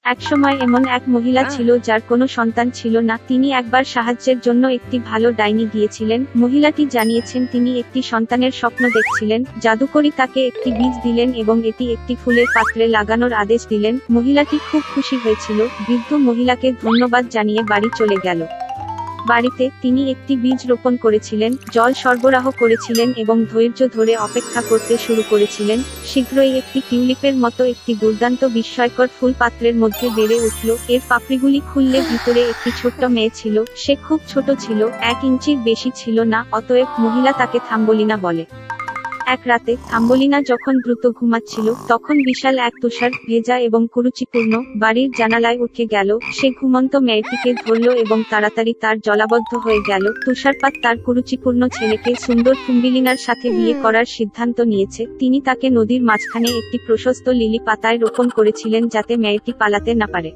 একসময় এমন এক মহিলা ছিল যার কোনো সন্তান ছিল না। তিনি একবার সাহায্যের জন্য একটি ভালো ডাইনি গিয়েছিলেন। মহিলাটি জানিয়েছেন তিনি একটি সন্তানের স্বপ্ন দেখছিলেন। জাদুকরী তাকে একটি বীজ দিলেন এবং এটি একটি ফুলের পাত্রে লাগানোর আদেশ দিলেন। মহিলাটি খুব খুশি হয়েছিল। বৃদ্ধ মহিলাকে ধন্যবাদ জানিয়ে বাড়ি চলে গেল। বাড়িতে তিনি একটি বীজ রোপণ করেছিলেন, জল সরবরাহ করেছিলেন এবং ধৈর্য ধরে অপেক্ষা করতে শুরু করেছিলেন। শীঘ্রই একটি টিউলিপের মতো একটি দুর্দান্ত বিস্ময়কর ফুল পাত্রের মধ্যে বেড়ে উঠল। এর পাপড়িগুলি খুললে ভিতরে একটি ছোট্ট মেয়ে ছিল। সে খুব ছোট ছিল, 1 ইঞ্চির বেশি ছিল না। অতএব মহিলা তাকে থাম্বলিনা বলে। এক রাতে থাম্বলিনা যখন দ্রুত ঘুমাচ্ছিল, তখন বিশাল এক তুষার ভেজা এবং কুরুচিপূর্ণ বাড়ির জানালায় উঠে গেল। সে ঘুমন্ত মেয়েটিকে ধরল এবং তাড়াতাড়ি তার জলাবদ্ধ হয়ে গেল। তুষারপাত তার কুরুচিপূর্ণ ছেলেকে সুন্দর থাম্বলিনার সাথে বিয়ে করার সিদ্ধান্ত নিয়েছে। তিনি তাকে নদীর মাঝখানে একটি প্রশস্ত লিলি পাতায় রোপণ করেছিলেন যাতে মেয়েটি পালাতে না পারে।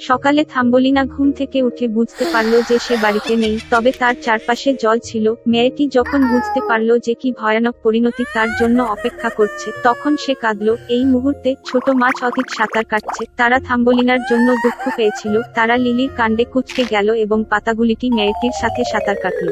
সকালে থাম্বলিনা ঘুম থেকে উঠে বুঝতে পারল যে সে বাড়িতে নেই, তবে তার চারপাশে জল ছিল। মেয়েটি যখন বুঝতে পারল যে কি ভয়ানক পরিণতি তার জন্য অপেক্ষা করছে, তখন সে কাঁদল। এই মুহূর্তে ছোট মাছ অতীত সাঁতার কাটছে। তারা থাম্বলিনার জন্য দুঃখ পেয়েছিল। তারা লিলির কাণ্ডে কুঁচকে গেল এবং পাতাগুলিটি মেয়েটির সাথে সাঁতার কাটল।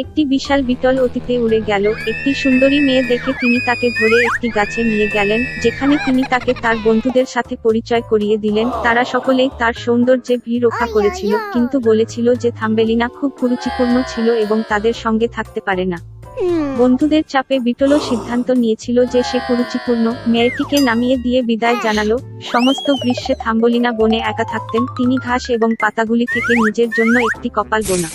একটি বিশাল বিটল অতীতে উড়ে গেল। একটি সুন্দরী মেয়ে দেখে তিনি তাকে ধরে একটি গাছে নিয়ে গেলেন, যেখানে তিনি তাকে তার বন্ধুদের সাথে পরিচয় করিয়ে দিলেন। তারা সকলেই তার সৌন্দর্যে ভিড় রক্ষা করেছিল, কিন্তু বলেছিল যে থাম্বলিনা খুব কুরুচিপূর্ণ ছিল এবং তাদের সঙ্গে থাকতে পারে না। বন্ধুদের চাপে বিটলও সিদ্ধান্ত নিয়েছিল যে সে কুরুচিপূর্ণ। মেয়েটিকে নামিয়ে দিয়ে বিদায় জানালো। সমস্ত গ্রীষ্মে থাম্বলিনা বনে একা থাকতেন। তিনি ঘাস এবং পাতাগুলি থেকে নিজের জন্য একটি কপাল বোনা।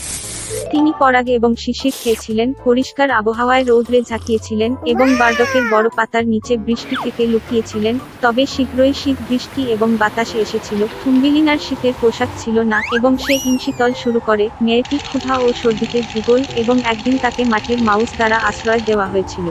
তিনি পরাগ এবং শিশির খেয়েছিলেন, পরিষ্কার আবহাওয়ায় রৌদ্রে ঝাঁকিয়েছিলেন এবং বার্ডকের বড় পাতার নিচে বৃষ্টি থেকে লুকিয়েছিলেন। তবে শীঘ্রই শীত, বৃষ্টি এবং বাতাসে এসেছিল। থাম্বলিনার শীতের পোশাক ছিল না এবং সে হিমশীতল শুরু করে। মেয়েটি ক্ষুধা ও সর্দিতে ভূগোল এবং একদিন তাকে মাঠের মাউস দ্বারা আশ্রয় দেওয়া হয়েছিল।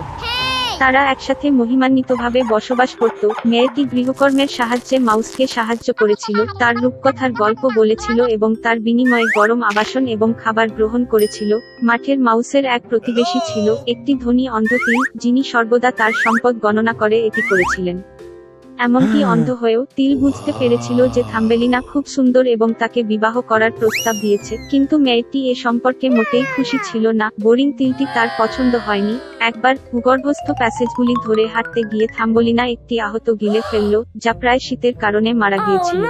তারা একসাথে মহিমান্বিতভাবে বসবাস করত। মেয়েটি গৃহকর্মের সাহায্যে মাউসকে সাহায্য করেছিল, তার রূপকথার গল্প বলেছিল এবং তার বিনিময়ে গরম আবাসন এবং খাবার গ্রহণ করেছিল। মাঠের মাউসের এক প্রতিবেশী ছিল, একটি ধনী অন্ধ তিল, যিনি সর্বদা তার সম্পদ গণনা করে এটি করেছিলেন। এমনকি অন্ধ হয়েও তিল বুঝতে পেরেছিল যে থাম্বলিনা খুব সুন্দর এবং তাকে বিবাহ করার প্রস্তাব দিয়েছে। কিন্তু মেয়েটি এ সম্পর্কে মোটেই খুশি ছিল না। বোরিং তিলটি তার পছন্দ হয়নি। একবার ভূগর্ভস্থ প্যাসেজগুলি ধরে হাঁটতে গিয়ে থাম্বলিনা একটি আহত গিলে ফেলল, যা প্রায় শীতের কারণে মারা গিয়েছিল।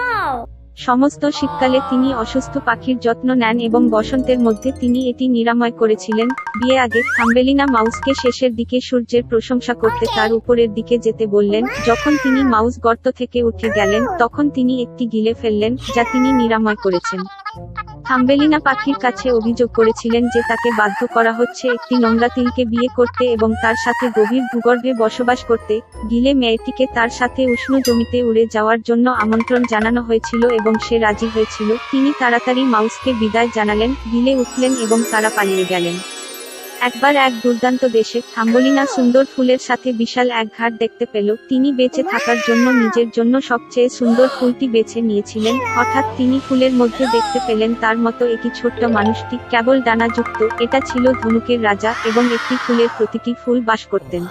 সমস্ত শীতকালে তিনি অসুস্থ পাখির যত্ন নেন এবং বসন্তের মধ্যে তিনি এটি নিরাময় করেছিলেন। বিয়ে আগে থাম্বলিনা মাউসকে শেষের দিকে সূর্যের প্রশংসা করতে তার উপরের দিকে যেতে বললেন। যখন তিনি মাউস গর্ত থেকে উঠে গেলেন, তখন তিনি একটি গিলে ফেললেন, যা তিনি নিরাময় করেছেন। থাম্বলিনা পাখির কাছে অভিযোগ করেছিলেন যে তাকে বাধ্য করা হচ্ছে একটি নোংরা তিলকে বিয়ে করতে এবং তার সাথে গভীর ভূগর্ভে বসবাস করতে। গিলে মেয়েটিকে তার সাথে উষ্ণ জমিতে উড়ে যাওয়ার জন্য আমন্ত্রণ জানানো হয়েছিল এবং সে রাজি হয়েছিল। তিনি তাড়াতাড়ি মাউসকে বিদায় জানালেন, গিলে উঠলেন এবং তারা পালিয়ে গেলেন। একবার এক দুর্দান্ত দেশে থাম্বলিনা সুন্দর ফুলের সাথে বিশাল এক ঘাট দেখতে পেল। তিনি বেঁচে থাকার জন্য নিজের জন্য সবচেয়ে সুন্দর ফুলটি বেছে নিয়েছিলেন। হঠাৎ তিনি ফুলের মধ্যে দেখতে পেলেন তার মতো একটি ছোট্ট মানুষটি, কেবল ডানাযুক্ত। এটা ছিল ধনুকের রাজা এবং একটি ফুলের প্রতিটি ফুল বাস করতেন।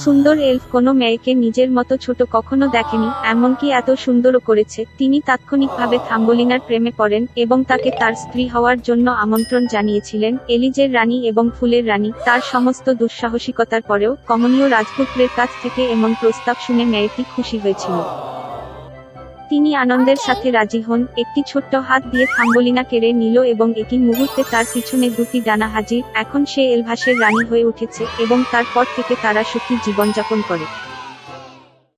সুন্দর এলফ কোনো মেয়েকে নিজের মতো ছোট কখনো দেখেনি, এমনকি এত সুন্দরও করেছে। তিনি তাৎক্ষণিকভাবে থাম্বলিনার প্রেমে পড়েন এবং তাকে তার স্ত্রী হওয়ার জন্য আমন্ত্রণ জানিয়েছিলেন। এলিজের রানী এবং ফুলের রানী। তার সমস্ত দুঃসাহসিকতার পরেও কমনীয় রাজপুত্রের কাছ থেকে এমন প্রস্তাব শুনে মেয়েটি খুশি হয়েছিল। তিনি আনন্দের সাথে রাজি হন। একটি ছোট্ট হাত দিয়ে থাম্বলিনা কেড়ে নিল এবং একই মুহূর্তে তার পিছনে দুটি ডানা হাজির। এখন সে এলভাসের রানী হয়ে উঠেছে এবং তারপর থেকে তারা সুখী জীবনযাপন করে।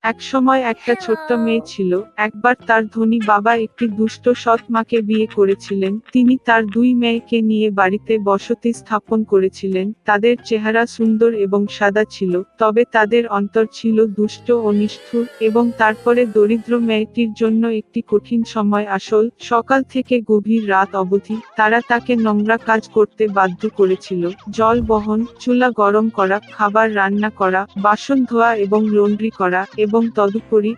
এক সময় একটা ছোট্ট মেয়ে ছিল। একবার তার ধনী বাবা একটি দুষ্ট সৎ মাকে বিয়ে করেছিলেন। তিনি তার 2 মেয়েকে নিয়ে বাড়িতে বসতি স্থাপন করেছিলেন। তাদের চেহারা সুন্দর এবং সাদা ছিল, তবে তাদের অন্তর ছিল দুষ্ট ও নিষ্ঠুর। এবং তারপরে দরিদ্র মেয়েটির জন্য একটি কঠিন সময় আসল। সকাল থেকে গভীর রাত অবধি তারা তাকে নোংরা কাজ করতে বাধ্য করেছিল। জল বহন, চুলা গরম করা, খাবার রান্না করা, বাসন ধোয়া এবং লন্ড্রি করা এবং এবং তদুপরি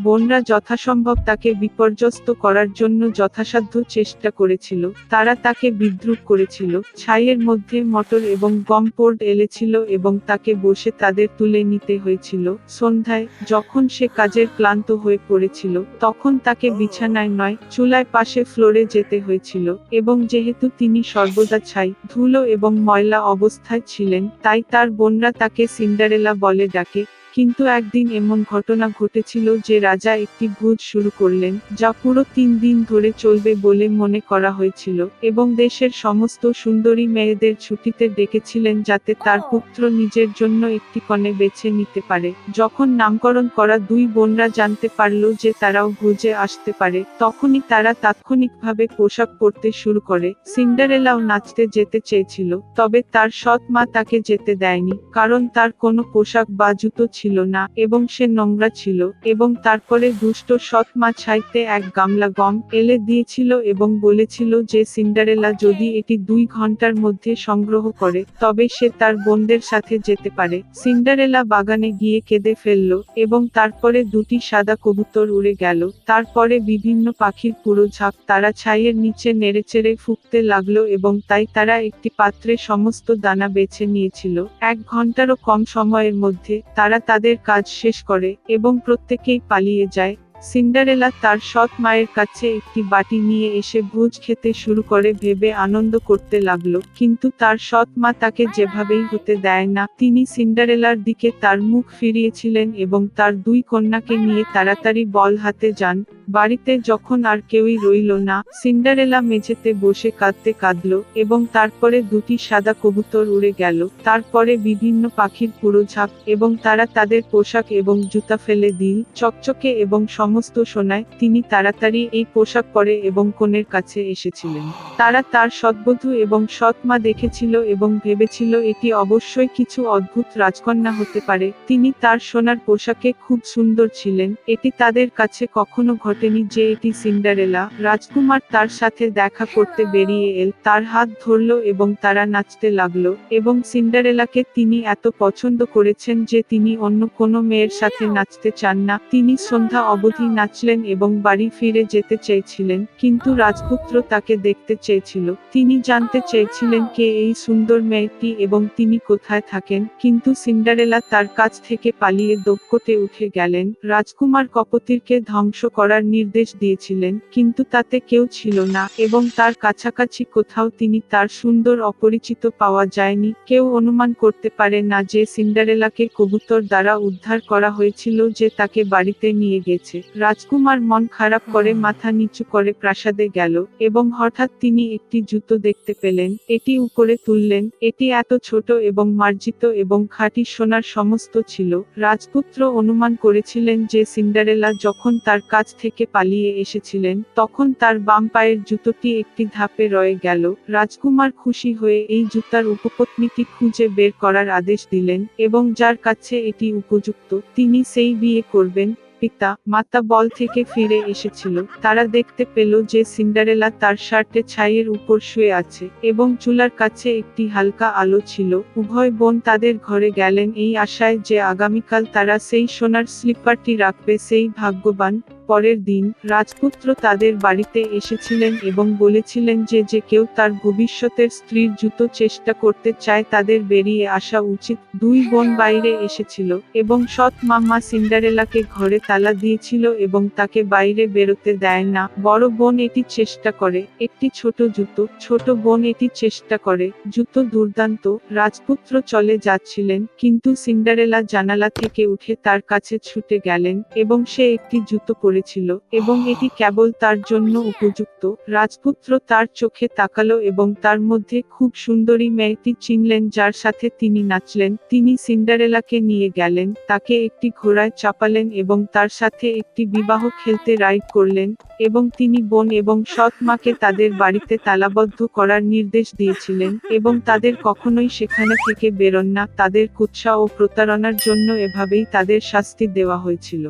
বোনরা যথাসম্ভব তাকে বিপর্যস্ত করার জন্য যথাসাধ্য চেষ্টা করেছিল। তারা তাকে বিদ্রূপ করেছিল। ছাইয়ের মধ্যে মটর এবং গম পোড় এলেছিল এবং তাকে বসে তাদের তুলে নিতে হয়েছিল। সন্ধ্যায় যখন সে কাজের ক্লান্ত হয়ে পড়েছিল তখন তাকে বিছানায় নয় চুলায় পাশে ফ্লোরে যেতে হয়েছিল এবং যেহেতু তিনি সর্বদা ছাই ধুলো এবং ময়লা অবস্থায় ছিলেন তাই তার বোনরা তাকে সিন্ডারেলা বলে ডাকে। কিন্তু একদিন এমন ঘটনা ঘটেছিল যে রাজা একটি ভোজ শুরু করলেন যা পুরো 3 দিন ধরে চলবে বলে মনে করা হয়েছিল এবং দেশের সমস্ত সুন্দরী মেয়েদের ছুটিতে ডেকেছিলেন যাতে তার পুত্র নিজের জন্য একটি কনে বেছে নিতে পারে। যখন নামকরণ করা 2 বোনরা জানতে পারল যে তারাও ভোজে আসতে পারে তখনই তারা তাৎক্ষণিকভাবে পোশাক পরতে শুরু করে। সিন্ডারেলাও নাচতে যেতে চেয়েছিল, তবে তার সৎ মা তাকে যেতে দেয়নি কারণ তার কোনো পোশাক বা জুতো ছিল না এবং সে নোংরা ছিল এবং তারপরে দুষ্ট সৎ মা ছাইতে 1 গামলা গম এলে দিয়েছিল এবং বলেছিল যে সিন্ডারেলা যদি এটি 2 ঘন্টার মধ্যে সংগ্রহ করে তবে সে তার বোনদের সাথে যেতে পারে। সিন্ডারেলা বাগানে গিয়ে কেঁদে ফেলল এবং তারপরে 2টি সাদা কবুতর উড়ে গেল। তারপরে বিভিন্ন পাখির পুরো ঝাঁক তারা ছাইয়ের নিচে নেড়েচেড়ে ফুঁকতে লাগলো এবং তাই তারা একটি পাত্রে সমস্ত দানা বেছে নিয়েছিল। 1 ঘন্টারও কম সময়ের মধ্যে তারা তাদের কাজ শেষ করে এবং প্রত্যেকেই পালিয়ে যায়। সিন্ডারেলা তার সৎ মায়ের কাছে একটি বাটি নিয়ে এসে ভোজ খেতে শুরু করে ভেবে আনন্দ করতে লাগলো, কিন্তু তার সৎ মা তাকে যেভাবেই হতে দেয় না। তিনি সিন্ডারেলার দিকে তার মুখ ফিরিয়েছিলেন এবং তার 2 কন্যাকে নিয়ে তাড়াতাড়ি বল হাতে যান। বাড়িতে যখন আর কেউই রইল না, সিন্ডারেলা মেঝেতে বসে কাঁদতে কাঁদল এবং তারপরে 2টি সাদা কবুতর উড়ে গেল। তারপরে বিভিন্ন পাখির পুরো ঝাঁক এবং তারা তাদের পোশাক এবং জুতা ফেলে দিল চকচকে এবং সমস্ত সোনায়। তিনি তাড়াতাড়ি এই পোশাক পরে এবং কনের কাছে এসেছিলেন। তারা তার সৎবধূ এবং সৎ মা দেখেছিল এবং ভেবেছিল এটি অবশ্যই কিছু অদ্ভুত রাজকন্যা হতে পারে। তিনি তার সোনার পোশাকে খুব সুন্দর ছিলেন। এটি তাদের কাছে কখনো ঘটেনি যে এটি সিন্ডারেলা। রাজকুমার তার সাথে দেখা করতে বেরিয়ে এল, তার হাত ধরল এবং তারা নাচতে লাগলো এবং সিন্ডারেলাকে তিনি এত পছন্দ করেছেন যে তিনি অন্য কোনো মেয়ের সাথে নাচতে চান না। তিনি সন্ধ্যা অবধি নাচলেন এবং বাড়ি ফিরে যেতে চেয়েছিলেন, কিন্তু রাজপুত্র তাকে দেখতে চেয়েছিল। তিনি জানতে চেয়েছিলেন কে এই সুন্দর মেয়েটি এবং তিনি কোথায় থাকেন, কিন্তু সিন্ডারেলা তার কাছ থেকে পালিয়ে দোপকোটে উঠে গেলেন। রাজকুমার কপোতিরকে ধ্বংস করার নির্দেশ দিয়েছিলেন, কিন্তু তাতে কেউ ছিল না এবং তার কাছাকাছি কোথাও তিনি তার সুন্দর অপরিচিত পাওয়া যায়নি। কেউ অনুমান করতে পারে না যে সিন্ডারেলাকে কবুতর দ্বারা উদ্ধার করা হয়েছিল যে তাকে বাড়িতে নিয়ে গেছে। রাজকুমার মন খারাপ করে মাথা নিচু করে প্রাসাদে গেল এবং হঠাৎ তিনি একটি জুতো দেখতে পেলেন। এটি উপরে তুললেন। এটি এত ছোট এবং মার্জিত এবং খাঁটি সোনার সমস্ত ছিল। রাজপুত্র অনুমান করেছিলেন যে সিন্ডারেলা যখন তার কাছ থেকে পালিয়ে এসেছিলেন তখন তার বাম পায়ের জুতোটি একটি ধাপে রয়ে গেল। রাজকুমার খুশি হয়ে এই জুতার উপপত্নীটি খুঁজে বের করার আদেশ দিলেন এবং যার কাছে এটি উপযুক্ত তিনি সেই বিয়ে করবেন। পিতা মাতা বল থেকে ফিরে এসেছিল। তারা দেখতে পেল যে সিন্ডারেলা তার শার্টে ছাইয়ের উপর শুয়ে আছে এবং চুলার কাছে একটি হালকা আলো ছিল। উভয় বোন তাদের ঘরে গেলেন এই আশায় যে আগামীকাল তারা সেই সোনার স্লিপারটি রাখবে। সেই ভাগ্যবান। পরের দিন রাজপুত্র তাদের বাড়িতে এসেছিলেন এবং বলেছিলেন যে যে কেউ তার ভবিষ্যতের স্ত্রীর জুতো চেষ্টা করতে চায় তাদের বেরিয়ে আসা উচিত। 2 বোন বাইরে এসেছিল এবং সৎ মামা সিন্ডারেলাকে ঘরে তালা দিয়েছিল এবং তাকে বাইরে বেরোতে দেয় না। বড় বোন এটি চেষ্টা করে, একটি ছোট জুতো। ছোট বোন এটি চেষ্টা করে, জুতো দুর্দান্ত। রাজপুত্র চলে যাচ্ছিলেন, কিন্তু সিন্ডারেলা জানালা থেকে উঠে তার কাছে ছুটে গেলেন এবং সে একটি জুতো পরে ছিল এবং এটি কেবল তার জন্য উপযুক্ত। রাজপুত্র তার চোখে তাকালো এবং তার মধ্যে খুব সুন্দরী মেয়েটি চিনলেন যার সাথে তিনি নাচলেন। তিনি সিন্ডারেলাকে নিয়ে গেলেন, তাকে একটি ঘোড়ায় চাপালেন এবং তার সাথে একটি বিবাহ খেলতে রাইড করলেন এবং তিনি বোন এবং সৎ মাকে তাদের বাড়িতে তালাবদ্ধ করার নির্দেশ দিয়েছিলেন এবং তাদের কখনোই সেখানে থেকে বেরোন না। তাদের কুৎসা ও প্রতারণার জন্য এভাবেই তাদের শাস্তি দেওয়া হয়েছিল।